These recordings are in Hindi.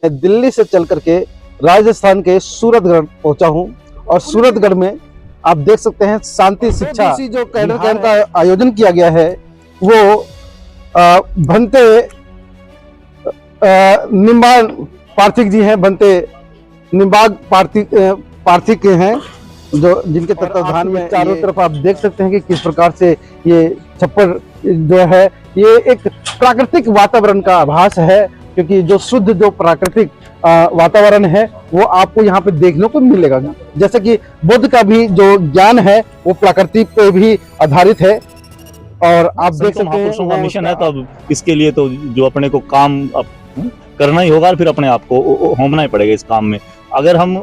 मैं दिल्ली से चल करके राजस्थान के सूरतगढ़ पहुंचा हूं और सूरतगढ़ में आप देख सकते हैं शांति शिक्षा जो कैडर कैंप का आयोजन किया गया है वो भंते निम्बाग पार्थिक जी हैं। भंते निम्बाग पार्थिक के हैं जो जिनके तत्वाधान में चारों तरफ आप देख सकते हैं कि किस प्रकार से ये छप्पर जो है ये एक प्राकृतिक वातावरण का आभास है, क्योंकि जो शुद्ध जो प्राकृतिक वातावरण है वो आपको यहाँ पे देखने को मिलेगा। जैसे कि बुद्ध का भी जो ज्ञान है वो प्रकृति पे भी आधारित है और आप देख सकते हैं महापुरुषों का मिशन है। तो अब इसके लिए तो जो अपने को काम अब करना ही होगा और फिर अपने आप को होना ही पड़ेगा इस काम में। अगर हम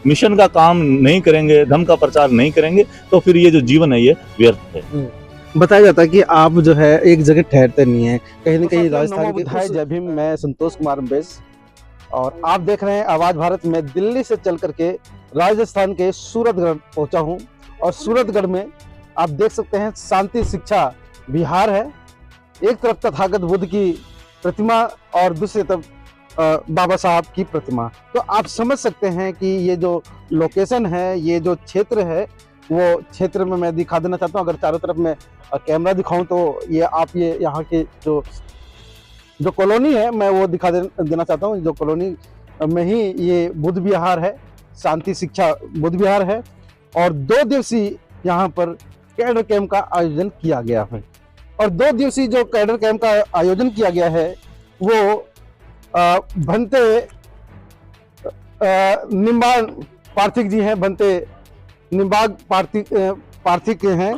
मिशन का काम नहीं करेंगे, धर्म का प्रचार नहीं करेंगे तो फिर ये जो जीवन है ये व्यर्थ है। बताया जाता है कि आप जो है एक जगह ठहरते नहीं है, कहीं न कहीं राजस्थान के। जय भीम, मैं संतोष कुमार अम्बेश और आप देख रहे हैं आवाज भारत में। दिल्ली से चल करके राजस्थान के सूरतगढ़ पहुंचा हूं और सूरतगढ़ में आप देख सकते हैं शांति शिक्षा विहार है। एक तरफ तथागत बुद्ध की प्रतिमा और दूसरी तरफ बाबा साहब की प्रतिमा। तो आप समझ सकते हैं कि ये जो लोकेशन है, ये जो क्षेत्र है, वो क्षेत्र में मैं दिखा देना चाहता हूँ। अगर चारों तरफ मैं कैमरा दिखाऊं तो ये आप ये यहाँ के जो कॉलोनी है मैं वो दिखा देना चाहता हूँ। जो कॉलोनी में ही ये बुद्ध विहार है, शांति शिक्षा बुद्ध विहार है और 2 दिवसीय यहाँ पर कैडर कैंप का आयोजन किया गया है। और 2 दिवसीय जो कैडर कैंप का आयोजन किया गया है वो भंते निम्बाग पार्थिक जी हैं। भंते निम्बाग पार्थिक के हैं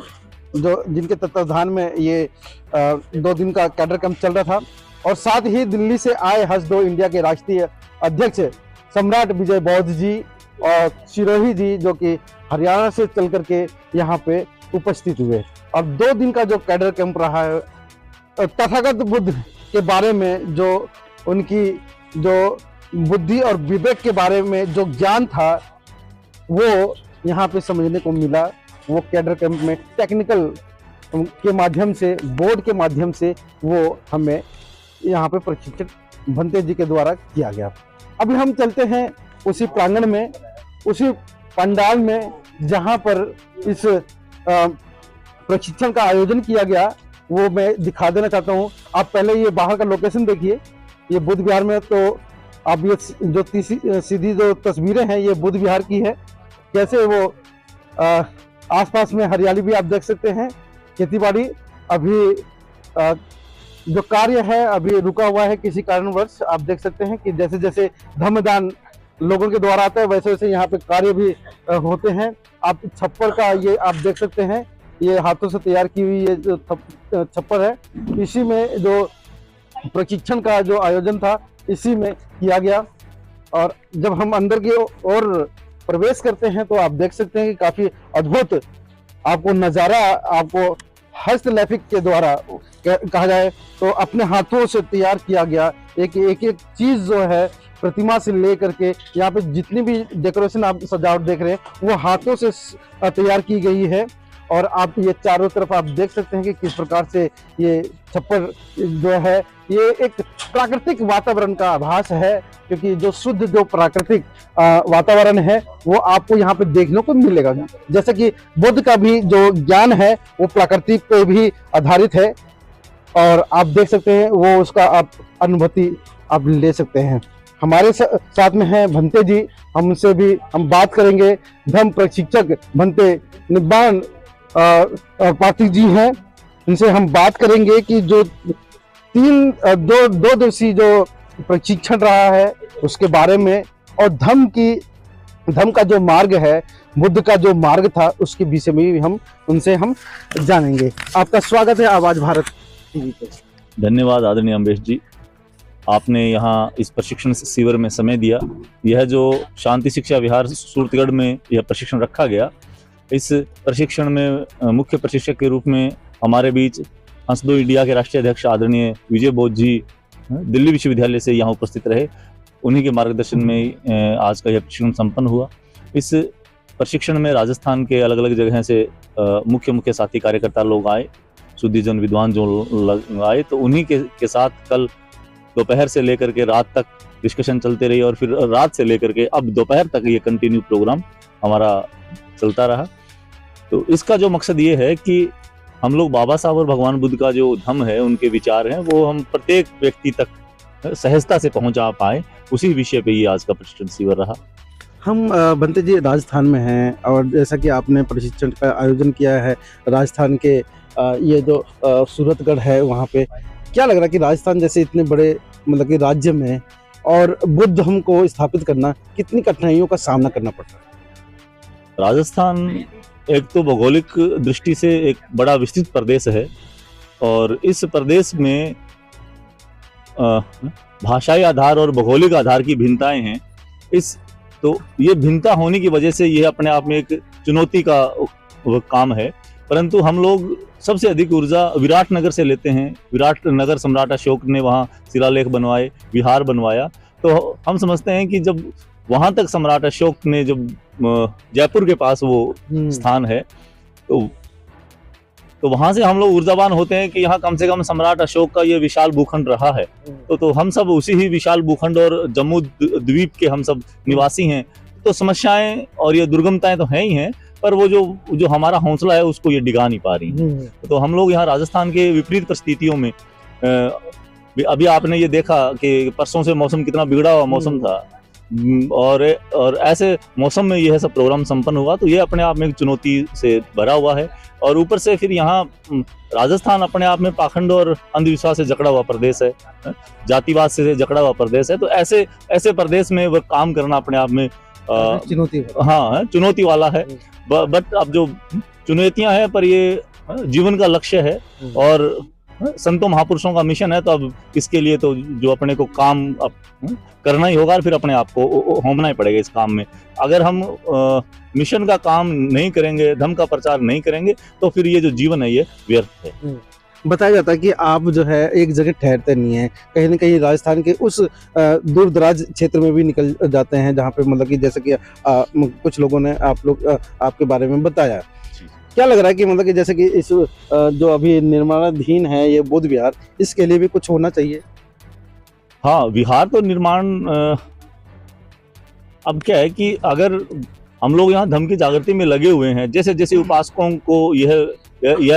जो जिनके तत्वाधान में ये 2 दिन का कैडर कैंप चल रहा था। और साथ ही दिल्ली से आए हसदो इंडिया के राष्ट्रीय अध्यक्ष सम्राट विजय बौद्ध जी और सिरोही जी जो कि हरियाणा से चल करके यहाँ पे उपस्थित हुए। और 2 दिन का जो कैडर कैंप रहा है, तथागत बुद्ध के बारे में जो उनकी जो बुद्धि और विवेक के बारे में जो ज्ञान था वो यहाँ पे समझने को मिला। वो कैडर कैंप में टेक्निकल के माध्यम से, बोर्ड के माध्यम से वो हमें यहाँ पे प्रशिक्षण भंते जी के द्वारा किया गया। अभी हम चलते हैं उसी प्रांगण में, उसी पंडाल में जहाँ पर इस प्रशिक्षण का आयोजन किया गया, वो मैं दिखा देना चाहता हूँ। आप पहले ये बाहर का लोकेशन देखिए, ये बुद्ध विहार में। तो आप ये जो सीधी जो तस्वीरें हैं ये बुद्ध विहार की है। कैसे वो आसपास में हरियाली भी आप देख सकते हैं। खेतीबाड़ी अभी जो कार्य है अभी रुका हुआ है किसी कारणवश। आप देख सकते हैं कि जैसे जैसे धर्मदान लोगों के द्वारा आता है वैसे वैसे यहाँ पे कार्य भी होते हैं। आप छप्पर का ये आप देख सकते हैं, ये हाथों से तैयार की हुई ये जो छप्पर है, इसी में जो प्रशिक्षण का जो आयोजन था इसी में किया गया। और जब हम अंदर की ओर प्रवेश करते हैं तो आप देख सकते हैं कि काफी अद्भुत आपको नज़ारा, आपको हस्तलेखित के द्वारा कहा जाए तो अपने हाथों से तैयार किया गया एक चीज जो है, प्रतिमा से लेकर के यहाँ पे जितनी भी डेकोरेशन आप सजावट देख रहे हैं वो हाथों से तैयार की गई है। और आप ये चारों तरफ आप देख सकते हैं कि किस प्रकार से ये छप्पर जो है ये एक प्राकृतिक वातावरण का आभास है, क्योंकि जो शुद्ध जो प्राकृतिक वातावरण है वो आपको यहाँ पे देखने को मिलेगा। जैसे कि बुद्ध का भी जो ज्ञान है वो प्रकृति पे भी आधारित है और आप देख सकते हैं वो उसका आप अनुभूति आप ले सकते हैं। हमारे साथ में हैं भंते जी, हमसे भी हम बात करेंगे। धर्म प्रशिक्षक भंते निम्बाग पार्थिक जी हैं, इनसे हम बात करेंगे कि जो 2 दिवसीय जो प्रशिक्षण रहा है उसके बारे में और धर्म का जो मार्ग है, बुद्ध का जो मार्ग था उसके विषय में भी हम उनसे जानेंगे। आपका स्वागत है आवाज भारत टीवी पे। धन्यवाद आदरणीय अम्बेश जी, आपने यहाँ इस प्रशिक्षण शिविर में समय दिया। यह जो शांति शिक्षा विहार सूरतगढ़ में यह प्रशिक्षण रखा गया, इस प्रशिक्षण में मुख्य प्रशिक्षक के रूप में हमारे बीच हसदो इंडिया के राष्ट्रीय अध्यक्ष आदरणीय विजय बौद्ध जी दिल्ली विश्वविद्यालय से यहाँ उपस्थित रहे। उन्हीं के मार्गदर्शन में आज का यह प्रशिक्षण संपन्न हुआ। इस प्रशिक्षण में राजस्थान के अलग अलग जगह से मुख्य साथी कार्यकर्ता लोग आए, शुद्धिजन विद्वान जो आए, तो उन्हीं के साथ कल दोपहर से लेकर के रात तक डिस्कशन चलते रही और फिर रात से लेकर के अब दोपहर तक ये कंटिन्यू प्रोग्राम हमारा चलता रहा। तो इसका जो मकसद ये है कि हम लोग बाबा साहब और भगवान बुद्ध का जो धम्म है, उनके विचार हैं, वो हम प्रत्येक व्यक्ति तक सहजता से पहुंचा पाए, उसी विषय पे ये आज का प्रशिक्षण शिविर रहा। हम बंते जी राजस्थान में हैं और जैसा कि आपने प्रशिक्षण का आयोजन किया है राजस्थान के ये जो सूरतगढ़ है वहाँ पे, क्या लग रहा है कि राजस्थान जैसे इतने बड़े मतलब कि राज्य में और बुद्ध धर्म को स्थापित करना कितनी कठिनाइयों का सामना करना पड़ रहा है? राजस्थान एक तो भौगोलिक दृष्टि से एक बड़ा विस्तृत प्रदेश है और इस प्रदेश में भाषाई आधार और भौगोलिक आधार की भिन्नताएं हैं। तो ये भिन्नता होने की वजह से ये अपने आप में एक चुनौती का काम है। परंतु हम लोग सबसे अधिक ऊर्जा विराट नगर से लेते हैं। विराट नगर सम्राट अशोक ने वहाँ शिलालेख बनवाए, विहार बनवाया। तो हम समझते हैं कि जब वहाँ तक सम्राट अशोक ने, जब जयपुर के पास वो स्थान है, तो वहाँ से हम लोग ऊर्जावान होते हैं कि यहाँ कम से कम सम्राट अशोक का ये विशाल भूखंड रहा है। तो हम सब उसी ही विशाल भूखंड और जम्मू द्वीप के हम सब निवासी हैं। तो समस्याएं और ये दुर्गमताएं तो हैं ही हैं, पर वो जो हमारा हौसला है उसको ये डिगा नहीं पा रही। तो हम लोग यहाँ राजस्थान के विपरीत परिस्थितियों में, अभी आपने ये देखा कि परसों से मौसम कितना बिगड़ा हुआ मौसम था और ऐसे मौसम में यह सब प्रोग्राम संपन्न हुआ। तो ये अपने आप में एक चुनौती से भरा हुआ है और ऊपर से फिर यहाँ राजस्थान अपने आप में पाखंड और अंधविश्वास से जकड़ा हुआ प्रदेश है, जातिवाद से जकड़ा हुआ प्रदेश है। तो ऐसे प्रदेश में वो काम करना अपने आप में चुनौती वाला है। बट अब जो चुनौतियां हैं, पर ये जीवन का लक्ष्य है और संतों महापुरुषों का मिशन है। तो अब इसके लिए तो जो अपने को काम करना ही होगा और फिर अपने आप को होना ही पड़ेगा इस काम में। अगर हम मिशन का काम नहीं करेंगे, धर्म का प्रचार नहीं करेंगे, तो फिर ये जो जीवन है ये व्यर्थ है। बताया जाता है कि आप जो है एक जगह ठहरते नहीं है, कहीं ना कहीं राजस्थान के उस दूर दराज क्षेत्र में भी निकल जाते हैं, जहाँ पे मतलब कि जैसे कि कुछ लोगों ने आपके बारे में बताया। क्या लग रहा है कि मतलब कि जैसे कि इस जो अभी निर्माणाधीन है ये बुद्ध विहार, इसके लिए भी कुछ होना चाहिए? हाँ, विहार तो निर्माण, अब क्या है कि अगर हम लोग यहाँ धर्म की जागृति में लगे हुए हैं, जैसे जैसे उपासकों को यह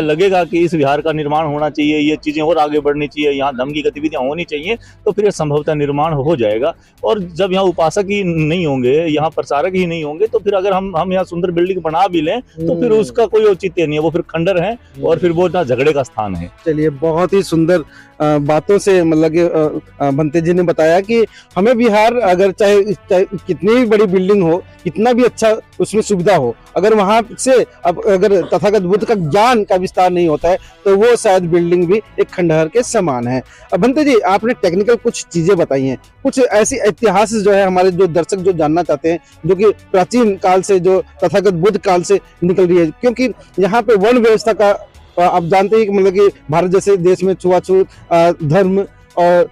लगेगा कि इस विहार का निर्माण होना चाहिए, ये चीज़ें और आगे बढ़नी चाहिए, यहाँ धर्म की गतिविधियाँ होनी चाहिए, तो फिर संभवतः निर्माण हो जाएगा। और जब यहाँ उपासक ही नहीं होंगे, यहाँ प्रचारक ही नहीं होंगे, तो फिर अगर हम यहाँ सुंदर बिल्डिंग बना भी लें तो फिर उसका कोई औचित्य नहीं है, वो फिर खंडर है और फिर वो ना झगड़े का स्थान है। चलिए, बहुत ही सुंदर बातों से मतलब कि बंते जी ने बताया कि हमें बिहार अगर चाहे कितनी भी बड़ी बिल्डिंग हो, कितना भी अच्छा उसमें सुविधा हो, अगर वहां से अगर तथागत बुद्ध का ज्ञान का विस्तार नहीं होता है तो वो शायद बिल्डिंग भी एक खंडहर के समान है। अब बंते जी, आपने टेक्निकल कुछ चीजें बताई हैं, कुछ ऐसी इतिहास जो है हमारे जो दर्शक जो जानना चाहते हैं, जो कि प्राचीन काल से, जो तथागत बुद्ध काल से निकल रही है, क्योंकि यहाँ पे वर्ण व्यवस्था का आप जानते हैं कि मतलब कि भारत जैसे देश में छुआछूत, धर्म और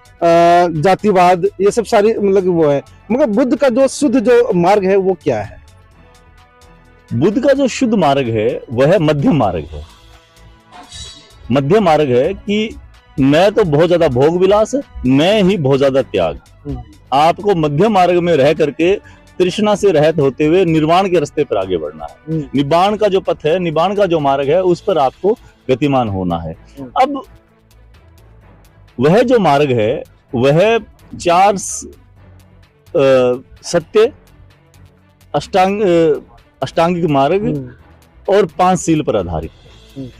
जातिवाद, ये सब सारी मतलब वो है, मगर बुद्ध का जो शुद्ध जो मार्ग है वो क्या है? बुद्ध का जो शुद्ध मार्ग है वह मध्यम मार्ग है। मध्यम मार्ग है कि न तो बहुत ज्यादा भोग विलास, न ही बहुत ज्यादा त्याग। आपको मध्यम मार्ग में रह करके तृष्णा से रहित होते हुए निर्वाण के रास्ते पर आगे बढ़ना है। निब्बाण का जो पथ है, निब्बाण का जो मार्ग है, उस पर आपको गतिमान होना है। अब वह जो मार्ग है वह 4 सत्य, अष्टांगिक मार्ग और 5 सील पर आधारित है।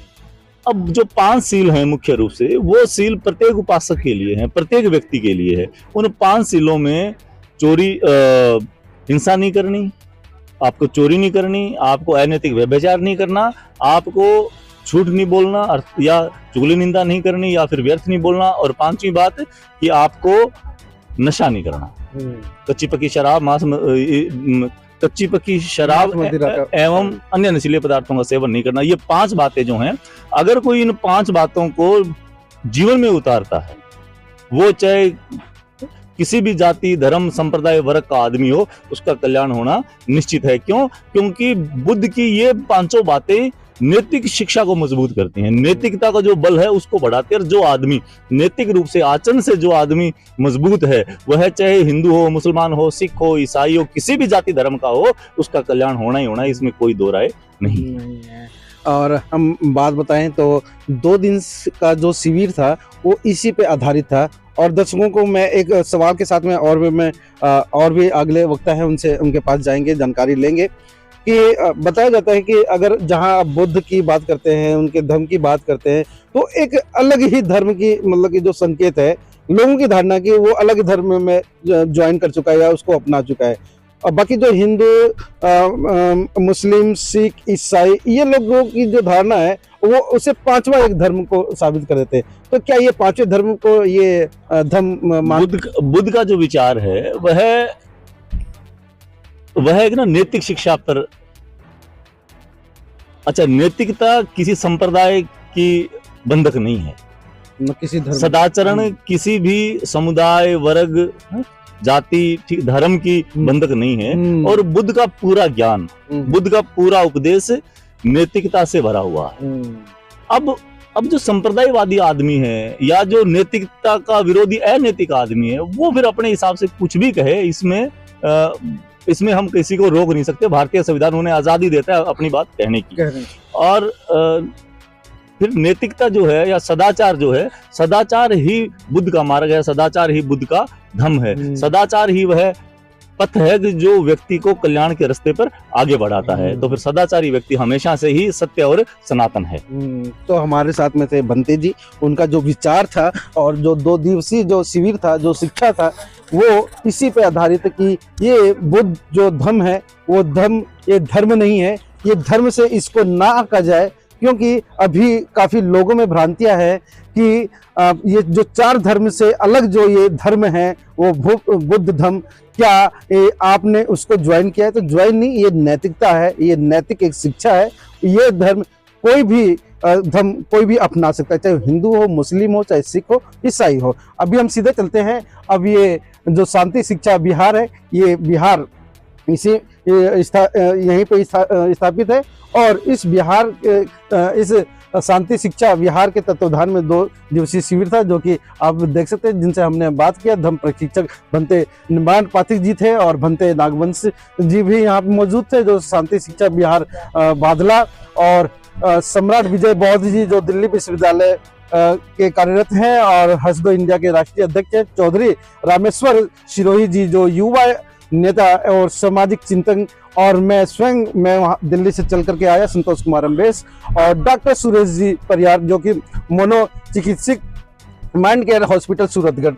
अब जो 5 सील हैं मुख्य रूप से, वो सील प्रत्येक उपासक के लिए हैं, प्रत्येक व्यक्ति के लिए है। उन 5 सीलों में चोरी, हिंसा नहीं करनी, आपको चोरी नहीं करनी, आपको अनैतिक व्यभिचार नहीं करना, आपको झूठ नहीं बोलना या चुगली निंदा नहीं करनी या फिर व्यर्थ नहीं बोलना, और 5वीं बात कि आपको नशा नहीं करना, कच्ची पक्की शराब एवं अन्य नशीले पदार्थों का सेवन नहीं करना। ये 5 बातें जो हैं, अगर कोई इन 5 बातों को जीवन में उतारता है, वो चाहे किसी भी जाति, धर्म, संप्रदाय, वर्ग का आदमी हो, उसका कल्याण होना निश्चित है। क्यों? क्योंकि बुद्ध की ये 5 बातें नैतिक शिक्षा को मजबूत करती हैं। नैतिकता का जो बल है उसको बढ़ाती है, और जो आदमी नैतिक रूप से आचरण से जो आदमी मजबूत है, वह चाहे हिंदू हो, मुसलमान हो, सिख हो, ईसाई हो, किसी भी जाति धर्म का हो, उसका कल्याण होना ही होना है, इसमें कोई दो राय नहीं है। और हम बात बताएं तो 2 दिन का जो शिविर था वो इसी पे आधारित था। और दर्शकों को मैं एक सवाल के साथ में और भी अगले वक्ता है उनसे उनके पास जाएंगे, जानकारी लेंगे कि बताया जाता है कि अगर जहां आप बुद्ध की बात करते हैं, उनके धर्म की बात करते हैं, तो एक अलग ही धर्म की मतलब कि जो संकेत है लोगों की धारणा की, वो अलग धर्म में ज्वाइन कर चुका है या उसको अपना चुका है। और बाकी जो हिंदू, मुस्लिम, सिख, ईसाई, ये लोगों की जो धारणा है वो उसे 5वां एक धर्म को साबित कर देते हैं। तो क्या ये 5वें धर्म को ये बुद्ध का जो विचार है वह एक ना नैतिक शिक्षा पर, अच्छा, नैतिकता किसी संप्रदाय की बंधक नहीं है, किसी धर्म, सदाचरण किसी भी समुदाय, वर्ग, जाति, धर्म की बंधक नहीं है। और बुद्ध का पूरा ज्ञान, बुद्ध का पूरा उपदेश नैतिकता से भरा हुआ है। अब जो संप्रदायवादी आदमी है या जो नैतिकता का विरोधी अनैतिक आदमी है, वो फिर अपने हिसाब से कुछ भी कहे, इसमें हम किसी को रोक नहीं सकते। भारतीय संविधान उन्हें आजादी देता है अपनी बात कहने की। और फिर नैतिकता जो है या सदाचार जो है, सदाचार ही बुद्ध का मार्ग है, सदाचार ही बुद्ध का धम्म है, सदाचार ही वह पथ है कि जो व्यक्ति को कल्याण के रास्ते पर आगे बढ़ाता है। तो फिर सदाचारी व्यक्ति हमेशा से ही सत्य और सनातन है। तो हमारे साथ में थे बनते जी, उनका जो विचार था और जो 2 दिवसीय जो शिविर था, जो शिक्षा था, वो इसी पे आधारित कि ये बुद्ध जो धर्म है वो ये धर्म नहीं है, ये धर्म से इसको ना आका जाए, क्योंकि अभी काफी लोगों में भ्रांतियां है कि ये जो 4 धर्म से अलग जो ये धर्म है वो बुद्ध धर्म, क्या आपने उसको ज्वाइन किया है? तो ज्वाइन नहीं, ये नैतिकता है, ये नैतिक एक शिक्षा है। ये धर्म कोई भी धर्म कोई भी अपना सकता है, चाहे हिंदू हो, मुस्लिम हो, चाहे सिख हो, ईसाई हो। अभी हम सीधे चलते हैं। अब ये जो शांति शिक्षा विहार है, ये विहार यहीं पे स्थापित है। और इस विहार इस शांति शिक्षा विहार के तत्वाधान में 2 दिवसीय शिविर था, जो कि आप देख सकते हैं, जिनसे हमने बात किया। धर्म प्रशिक्षक भंते निर्माण पाठक जी थे और भंते नागवंश जी भी यहाँ पे मौजूद थे, जो शांति शिक्षा विहार बादला, और सम्राट विजय बौद्ध जी जो दिल्ली विश्वविद्यालय के कार्यरत हैं और हसदो इंडिया के राष्ट्रीय अध्यक्ष हैं। चौधरी रामेश्वर सिरोही जी जो युवा नेता और सामाजिक चिंतन, और मैं स्वयं वहाँ दिल्ली से चल करके आया, संतोष कुमार अम्बेश, और डॉक्टर सुरेश जी परियार जो कि मनोचिकित्सक माइंड केयर हॉस्पिटल सूरतगढ़।